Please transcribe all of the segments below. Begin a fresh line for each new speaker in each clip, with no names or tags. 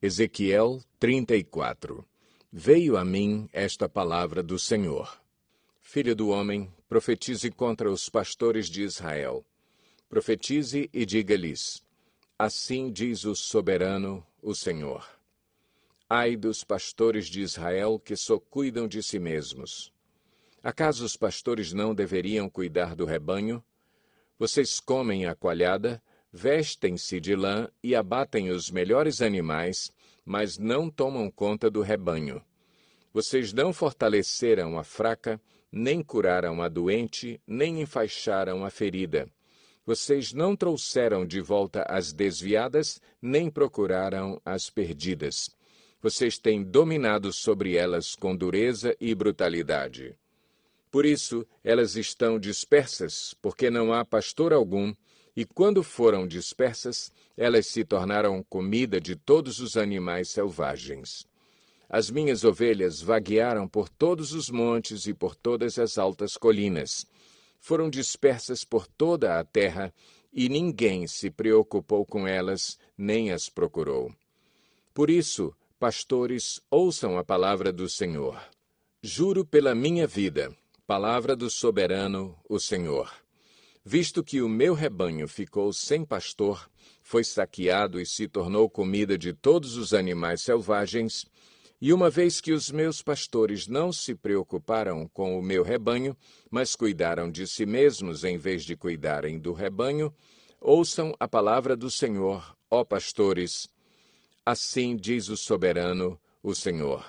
Ezequiel 34. Veio a mim esta palavra do Senhor. Filho do homem, profetize contra os pastores de Israel. Profetize e diga-lhes: assim diz o soberano, o Senhor. Ai dos pastores de Israel que só cuidam de si mesmos. Acaso os pastores não deveriam cuidar do rebanho? Vocês comem a coalhada, vestem-se de lã e abatem os melhores animais, mas não tomam conta do rebanho. Vocês não fortaleceram a fraca, nem curaram a doente, nem enfaixaram a ferida. Vocês não trouxeram de volta as desviadas, nem procuraram as perdidas. Vocês têm dominado sobre elas com dureza e brutalidade. Por isso, elas estão dispersas, porque não há pastor algum, e quando foram dispersas, elas se tornaram comida de todos os animais selvagens. As minhas ovelhas vaguearam por todos os montes e por todas as altas colinas. Foram dispersas por toda a terra, e ninguém se preocupou com elas, nem as procurou. Por isso, pastores, ouçam a palavra do Senhor. Juro pela minha vida, palavra do soberano, o Senhor. Visto que o meu rebanho ficou sem pastor, foi saqueado e se tornou comida de todos os animais selvagens, e uma vez que os meus pastores não se preocuparam com o meu rebanho, mas cuidaram de si mesmos em vez de cuidarem do rebanho, ouçam a palavra do Senhor, ó pastores. Assim diz o soberano, o Senhor.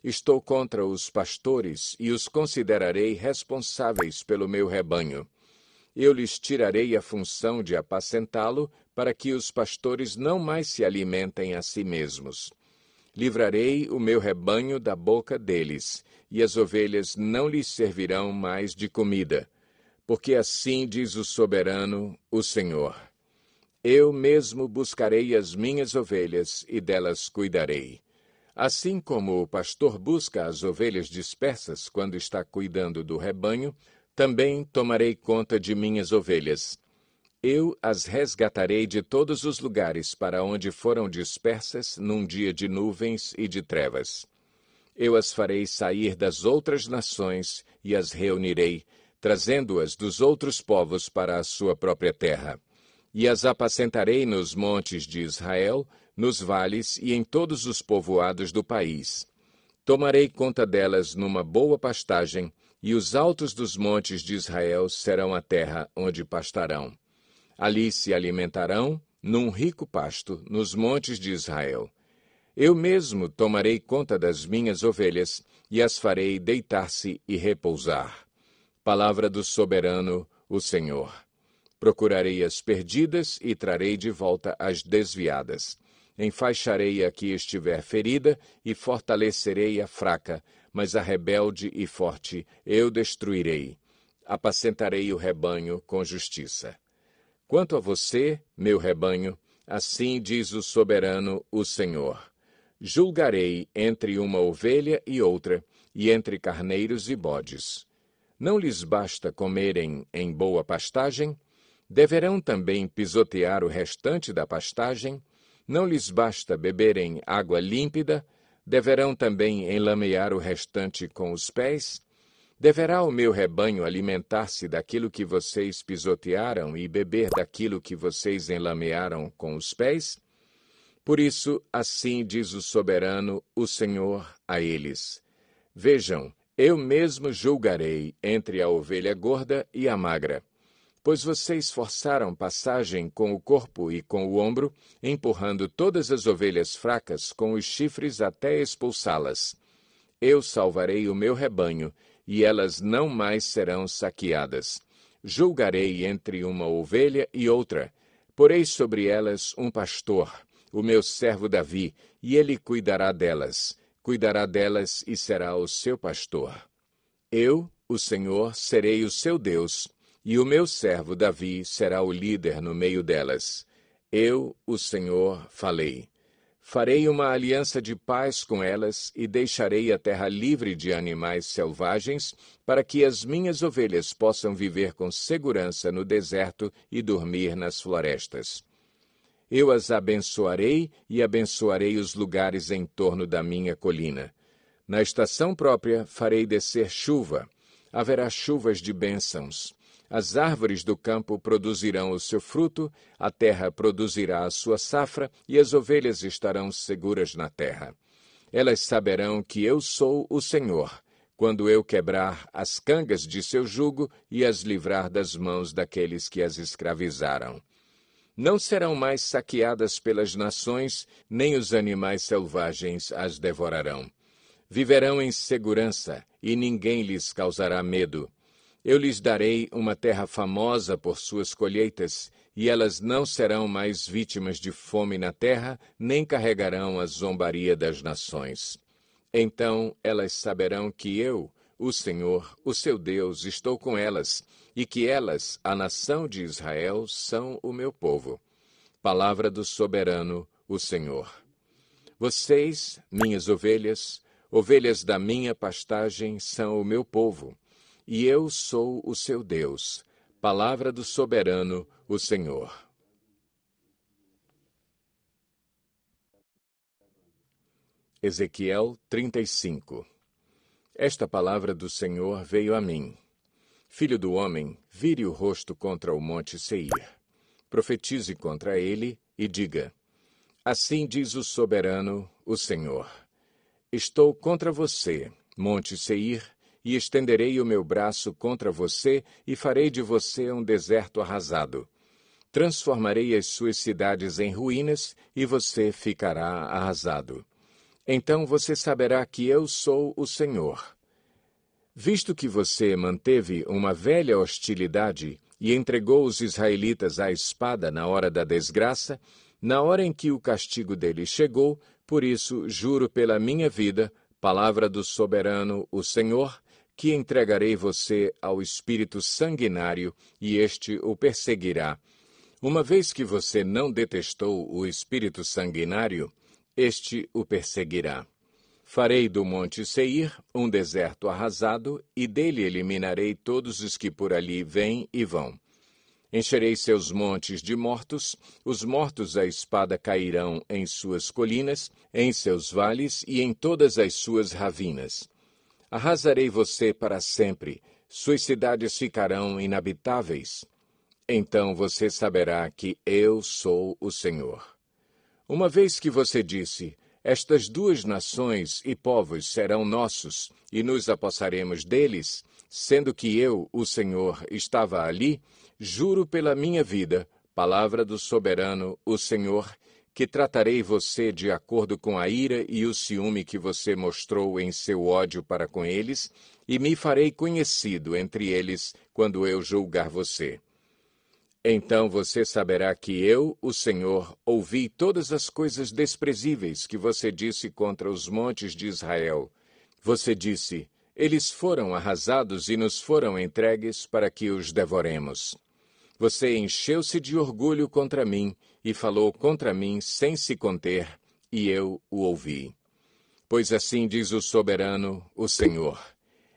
Estou contra os pastores e os considerarei responsáveis pelo meu rebanho. Eu lhes tirarei a função de apacentá-lo, para que os pastores não mais se alimentem a si mesmos. Livrarei o meu rebanho da boca deles, e as ovelhas não lhes servirão mais de comida, porque assim diz o soberano, o Senhor. Eu mesmo buscarei as minhas ovelhas e delas cuidarei. Assim como o pastor busca as ovelhas dispersas quando está cuidando do rebanho, também tomarei conta de minhas ovelhas. Eu as resgatarei de todos os lugares para onde foram dispersas num dia de nuvens e de trevas. Eu as farei sair das outras nações e as reunirei, trazendo-as dos outros povos para a sua própria terra. E as apacentarei nos montes de Israel, nos vales e em todos os povoados do país. Tomarei conta delas numa boa pastagem, e os altos dos montes de Israel serão a terra onde pastarão. Ali se alimentarão, num rico pasto, nos montes de Israel. Eu mesmo tomarei conta das minhas ovelhas, e as farei deitar-se e repousar. Palavra do soberano, o Senhor. Procurarei as perdidas e trarei de volta as desviadas. Enfaixarei a que estiver ferida e fortalecerei a fraca, mas a rebelde e forte eu destruirei. Apacentarei o rebanho com justiça. Quanto a você, meu rebanho, assim diz o soberano, o Senhor. Julgarei entre uma ovelha e outra, e entre carneiros e bodes. Não lhes basta comerem em boa pastagem? Deverão também pisotear o restante da pastagem? Não lhes basta beberem água límpida? Deverão também enlamear o restante com os pés? Deverá o meu rebanho alimentar-se daquilo que vocês pisotearam e beber daquilo que vocês enlamearam com os pés? Por isso, assim diz o soberano, o Senhor, a eles. Vejam, eu mesmo julgarei entre a ovelha gorda e a magra. Pois vocês forçaram passagem com o corpo e com o ombro, empurrando todas as ovelhas fracas com os chifres até expulsá-las. Eu salvarei o meu rebanho, e elas não mais serão saqueadas. Julgarei entre uma ovelha e outra. Porei sobre elas um pastor, o meu servo Davi, e ele cuidará delas. Cuidará delas e será o seu pastor. Eu, o Senhor, serei o seu Deus, e o meu servo Davi será o líder no meio delas. Eu, o Senhor, falei. Farei uma aliança de paz com elas e deixarei a terra livre de animais selvagens, para que as minhas ovelhas possam viver com segurança no deserto e dormir nas florestas. Eu as abençoarei e abençoarei os lugares em torno da minha colina. Na estação própria farei descer chuva. Haverá chuvas de bênçãos. As árvores do campo produzirão o seu fruto, a terra produzirá a sua safra, e as ovelhas estarão seguras na terra. Elas saberão que eu sou o Senhor, quando eu quebrar as cangas de seu jugo e as livrar das mãos daqueles que as escravizaram. Não serão mais saqueadas pelas nações, nem os animais selvagens as devorarão. Viverão em segurança, e ninguém lhes causará medo. Eu lhes darei uma terra famosa por suas colheitas, e elas não serão mais vítimas de fome na terra, nem carregarão a zombaria das nações. Então elas saberão que eu, o Senhor, o seu Deus, estou com elas, e que elas, a nação de Israel, são o meu povo. Palavra do soberano, o Senhor. Vocês, minhas ovelhas, ovelhas da minha pastagem, são o meu povo, e eu sou o seu Deus. Palavra do soberano, o Senhor. Ezequiel 35. Esta palavra do Senhor veio a mim. Filho do homem, vire o rosto contra o monte Seir. Profetize contra ele e diga: Assim diz o soberano, o Senhor. Estou contra você, monte Seir, e estenderei o meu braço contra você e farei de você um deserto arrasado. Transformarei as suas cidades em ruínas e você ficará arrasado. Então você saberá que eu sou o Senhor. Visto que você manteve uma velha hostilidade e entregou os israelitas à espada na hora da desgraça, na hora em que o castigo deles chegou, por isso juro pela minha vida, palavra do soberano, o Senhor, que entregarei você ao espírito sanguinário, e este o perseguirá. Uma vez que você não detestou o espírito sanguinário, este o perseguirá. Farei do monte Seir um deserto arrasado, e dele eliminarei todos os que por ali vêm e vão. Encherei seus montes de mortos, os mortos à espada cairão em suas colinas, em seus vales e em todas as suas ravinas. Arrasarei você para sempre, suas cidades ficarão inabitáveis. Então você saberá que eu sou o Senhor. Uma vez que você disse: estas duas nações e povos serão nossos, e nos apossaremos deles, sendo que eu, o Senhor, estava ali, juro pela minha vida, palavra do soberano, o Senhor, que tratarei você de acordo com a ira e o ciúme que você mostrou em seu ódio para com eles, e me farei conhecido entre eles quando eu julgar você. Então você saberá que eu, o Senhor, ouvi todas as coisas desprezíveis que você disse contra os montes de Israel. Você disse: eles foram arrasados e nos foram entregues para que os devoremos. Você encheu-se de orgulho contra mim e falou contra mim sem se conter, e eu o ouvi. Pois assim diz o soberano, o Senhor: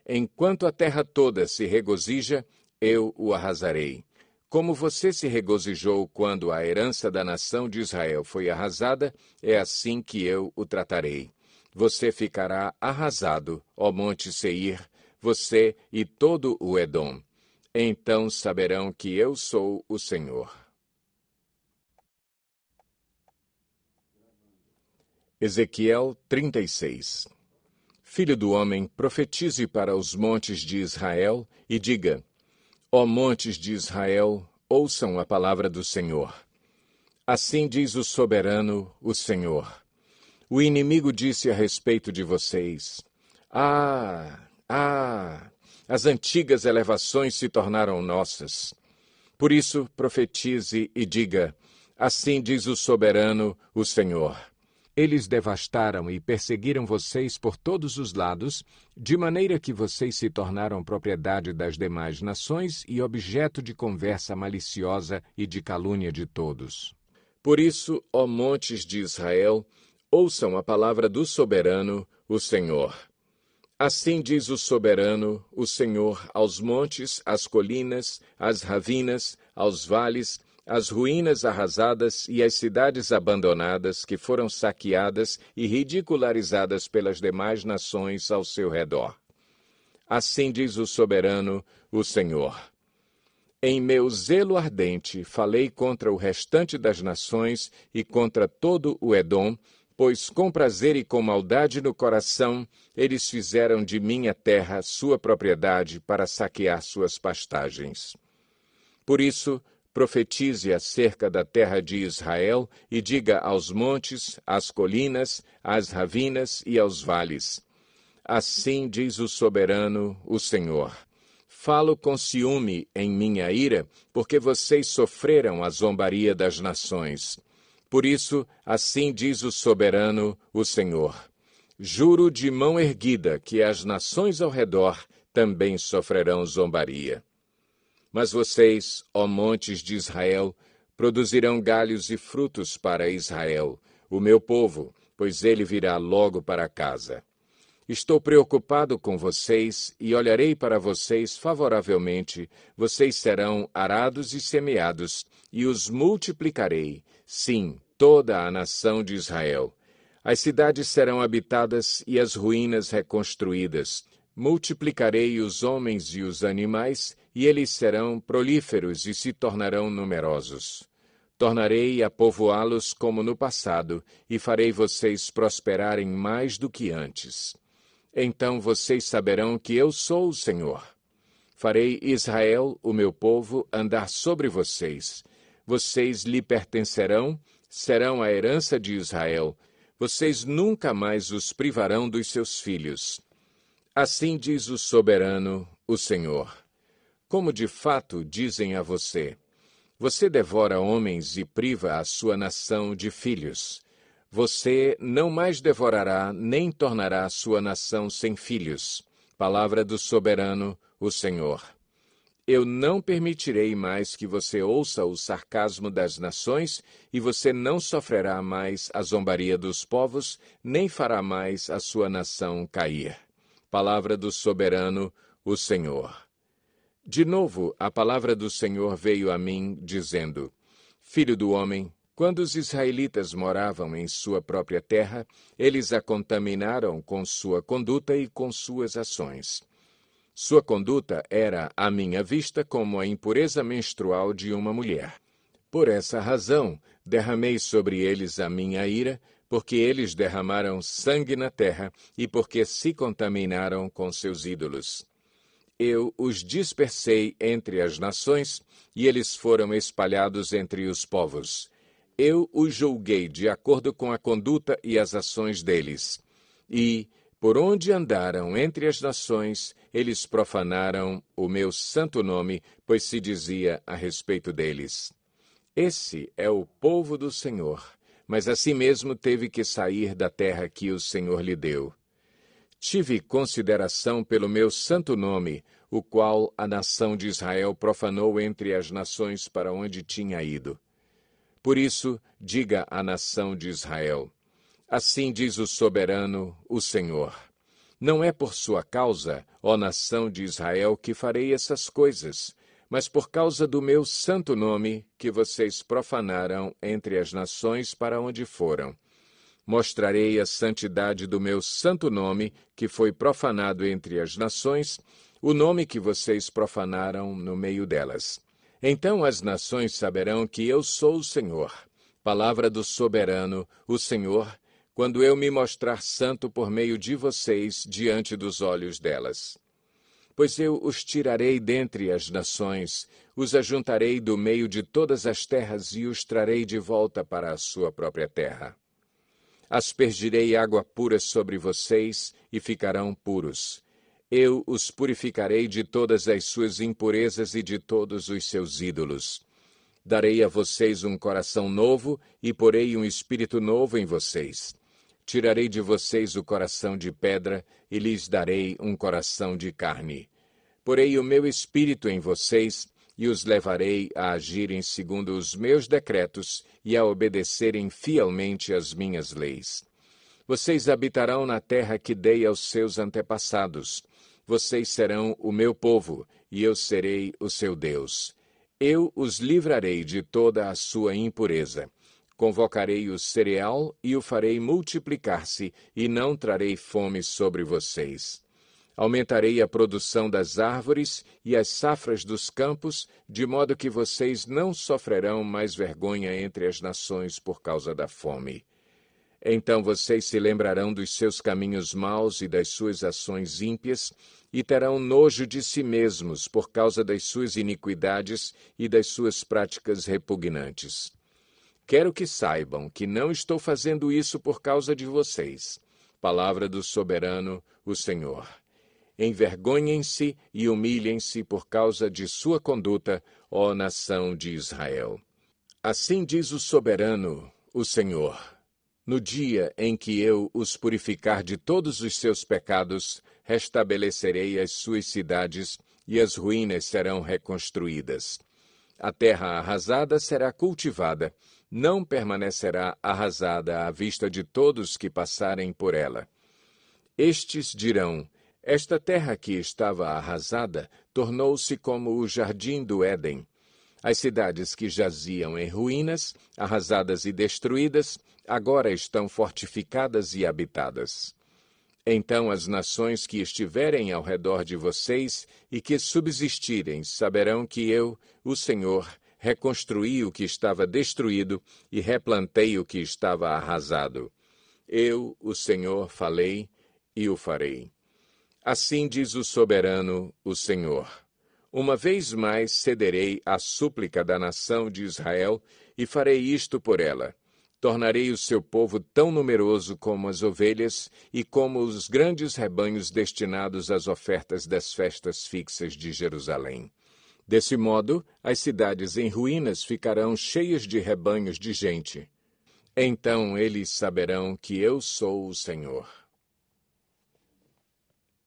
enquanto a terra toda se regozija, eu o arrasarei. Como você se regozijou quando a herança da nação de Israel foi arrasada, é assim que eu o tratarei. Você ficará arrasado, ó monte Seir, você e todo o Edom. Então saberão que eu sou o Senhor. Ezequiel 36. Filho do homem, profetize para os montes de Israel e diga: ó montes de Israel, ouçam a palavra do Senhor. Assim diz o soberano, o Senhor. O inimigo disse a respeito de vocês: as antigas elevações se tornaram nossas. Por isso, profetize e diga: assim diz o soberano, o Senhor. Eles devastaram e perseguiram vocês por todos os lados, de maneira que vocês se tornaram propriedade das demais nações e objeto de conversa maliciosa e de calúnia de todos. Por isso, ó montes de Israel, ouçam a palavra do soberano, o Senhor. Assim diz o soberano, o Senhor, aos montes, às colinas, às ravinas, aos vales, as ruínas arrasadas e as cidades abandonadas que foram saqueadas e ridicularizadas pelas demais nações ao seu redor. Assim diz o soberano, o Senhor. Em meu zelo ardente falei contra o restante das nações e contra todo o Edom, pois com prazer e com maldade no coração eles fizeram de minha terra sua propriedade para saquear suas pastagens. Por isso, profetize acerca da terra de Israel e diga aos montes, às colinas, às ravinas e aos vales. Assim diz o soberano, o Senhor. Falo com ciúme em minha ira, porque vocês sofreram a zombaria das nações. Por isso, assim diz o soberano, o Senhor. Juro de mão erguida que as nações ao redor também sofrerão zombaria. Mas vocês, ó montes de Israel, produzirão galhos e frutos para Israel, o meu povo, pois ele virá logo para casa. Estou preocupado com vocês e olharei para vocês favoravelmente. Vocês serão arados e semeados, e os multiplicarei, sim, toda a nação de Israel. As cidades serão habitadas e as ruínas reconstruídas. Multiplicarei os homens e os animais, e eles serão prolíferos e se tornarão numerosos. Tornarei a povoá-los como no passado, e farei vocês prosperarem mais do que antes. Então vocês saberão que eu sou o Senhor. Farei Israel, o meu povo, andar sobre vocês. Vocês lhe pertencerão, serão a herança de Israel. Vocês nunca mais os privarão dos seus filhos. Assim diz o soberano, o Senhor. Como de fato dizem a você, você devora homens e priva a sua nação de filhos. Você não mais devorará, nem tornará a sua nação sem filhos. Palavra do soberano, o Senhor. Eu não permitirei mais que você ouça o sarcasmo das nações, e você não sofrerá mais a zombaria dos povos, nem fará mais a sua nação cair. Palavra do soberano, o Senhor. De novo, a palavra do Senhor veio a mim, dizendo, Filho do homem, quando os israelitas moravam em sua própria terra, eles a contaminaram com sua conduta e com suas ações. Sua conduta era, à minha vista, como a impureza menstrual de uma mulher. Por essa razão, derramei sobre eles a minha ira, porque eles derramaram sangue na terra e porque se contaminaram com seus ídolos. Eu os dispersei entre as nações, e eles foram espalhados entre os povos. Eu os julguei de acordo com a conduta e as ações deles. E, por onde andaram entre as nações, eles profanaram o meu santo nome, pois se dizia a respeito deles. Esse é o povo do Senhor, mas a si mesmo teve que sair da terra que o Senhor lhe deu. Tive consideração pelo meu santo nome, o qual a nação de Israel profanou entre as nações para onde tinha ido. Por isso, diga à nação de Israel, assim diz o soberano, o Senhor. Não é por sua causa, ó nação de Israel, que farei essas coisas, mas por causa do meu santo nome, que vocês profanaram entre as nações para onde foram. Mostrarei a santidade do meu santo nome, que foi profanado entre as nações, o nome que vocês profanaram no meio delas. Então as nações saberão que eu sou o Senhor. Palavra do soberano, o Senhor, quando eu me mostrar santo por meio de vocês diante dos olhos delas. Pois eu os tirarei dentre as nações, os ajuntarei do meio de todas as terras e os trarei de volta para a sua própria terra. Aspergirei água pura sobre vocês e ficarão puros. Eu os purificarei de todas as suas impurezas e de todos os seus ídolos. Darei a vocês um coração novo e porei um espírito novo em vocês. Tirarei de vocês o coração de pedra e lhes darei um coração de carne. Porei o meu espírito em vocês e os levarei a agirem segundo os meus decretos e a obedecerem fielmente às minhas leis. Vocês habitarão na terra que dei aos seus antepassados. Vocês serão o meu povo, e eu serei o seu Deus. Eu os livrarei de toda a sua impureza. Convocarei o cereal e o farei multiplicar-se, e não trarei fome sobre vocês. Aumentarei a produção das árvores e as safras dos campos, de modo que vocês não sofrerão mais vergonha entre as nações por causa da fome. Então vocês se lembrarão dos seus caminhos maus e das suas ações ímpias, e terão nojo de si mesmos por causa das suas iniquidades e das suas práticas repugnantes. Quero que saibam que não estou fazendo isso por causa de vocês. Palavra do soberano, o Senhor. Envergonhem-se e humilhem-se por causa de sua conduta, ó nação de Israel. Assim diz o soberano, o Senhor. No dia em que eu os purificar de todos os seus pecados, restabelecerei as suas cidades e as ruínas serão reconstruídas. A terra arrasada será cultivada, não permanecerá arrasada à vista de todos que passarem por ela. Estes dirão: esta terra que estava arrasada tornou-se como o jardim do Éden. As cidades que jaziam em ruínas, arrasadas e destruídas, agora estão fortificadas e habitadas. Então as nações que estiverem ao redor de vocês e que subsistirem saberão que eu, o Senhor, reconstruí o que estava destruído e replantei o que estava arrasado. Eu, o Senhor, falei e o farei. Assim diz o soberano, o Senhor. Uma vez mais cederei à súplica da nação de Israel e farei isto por ela. Tornarei o seu povo tão numeroso como as ovelhas e como os grandes rebanhos destinados às ofertas das festas fixas de Jerusalém. Desse modo, as cidades em ruínas ficarão cheias de rebanhos de gente. Então eles saberão que eu sou o Senhor.